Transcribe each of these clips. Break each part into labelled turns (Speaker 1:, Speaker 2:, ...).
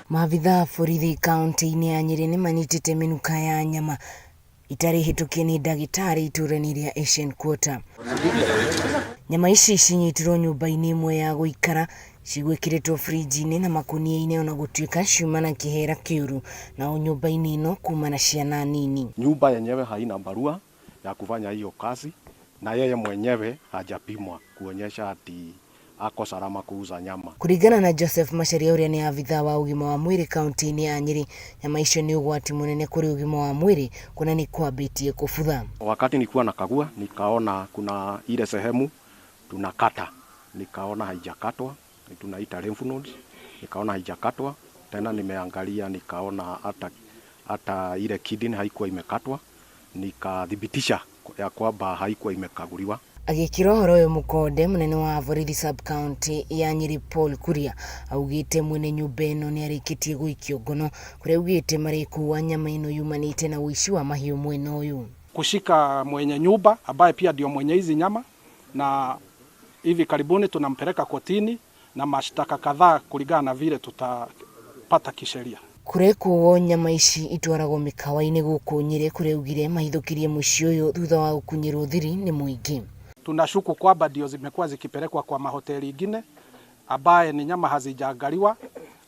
Speaker 1: Maabitha borithi kaunti-inĩ ya Nyeri nĩ manyitĩte mĩnuka ya nyama itarĩ hĩtũkie nĩ ndagĩtarĩ itũra-inĩ rĩa Asian Quarter. Nyama ici cinyitirwo nyũmba-inĩ ĩmwe ya gũikara, cigwĩkĩrĩtwo fridge-inĩ na makũnia-inĩ ona gũtuĩka ciuma na kĩhera kĩũru, na nyũmba-inĩ ĩno kuma na ciana nini.
Speaker 2: Nyumba yenyewe haina barua ya kufanya hiyo kazi, na yeye mwenyewe hajapimwa kuonyesha ati ako salama kuuza nyama.
Speaker 1: Kuringana na Joseph Macharia ũrĩa nĩ abitha wa ũgima wa mwĩrĩ kaunti-inĩ ya Nyeri, nyama icio nĩ ũgwati mũnene kũrĩ ũgima wa mwĩrĩ, kuna ni kwambĩtie kũbutha.
Speaker 2: Wakati nilikuwa nakagua nikaona kuna ile sehemu tunakata, nikaona haijakatwa, tunaita lymph nodes, nikaona haijakatwa. Tena nimeangalia nikaona hata ile kidney haikuwa imekatwa, nikadhibitisha ya kwamba haikuwa imekaguliwa.
Speaker 1: Agĩkĩra ũhoro ũyũ mũkonde, mũnene wa borithi sub-county ya Nyeri Paul Kuria augĩte mwene nyũmba ĩno nĩ arĩkĩtie gũikio ngono, kũrĩa augĩte marĩkuua nyama ĩno yumanĩte na ũici wa mahiũ mwena ũyũ.
Speaker 3: Kushika mwenye nyumba ambaye pia ndio mwenye hizi nyama, na hivi karibuni tunampeleka kotini na mashtaka kadhaa kulingana na vile tutapata kisheria.
Speaker 1: Kũrekuo nyama ici itwaragwo mĩkawa-inĩ gũkũ Nyeri, kũrĩa augire mahithũkirie mũciĩ ũyũ thutha wa gũkunyĩrwo thiri nĩ mũingĩ.
Speaker 3: Tunashuku kwamba ndio zimekuwa zikipelekwa kwa mahoteli ingine ambaye ni nyama hazijaangaliwa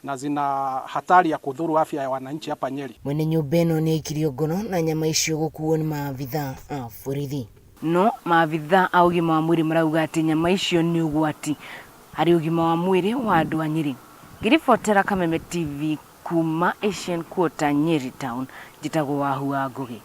Speaker 3: na zina hatari ya kudhuru afya ya wananchi hapa Nyeri.
Speaker 1: Mwene nyũmba ĩno nĩ aikirio ngono na nyama icio gũkuo nĩ maabitha a borithi. No maabitha a ũgima wa mwĩrĩ marauga atĩ nyama icio nĩ ũgwati harĩ ũgima wa mwĩrĩ wa andũ a Nyeri. Ngiribotera Kameme TV kuma Asian Quarter Nyeri Town, njĩtagwo Wahua Ngũgĩ.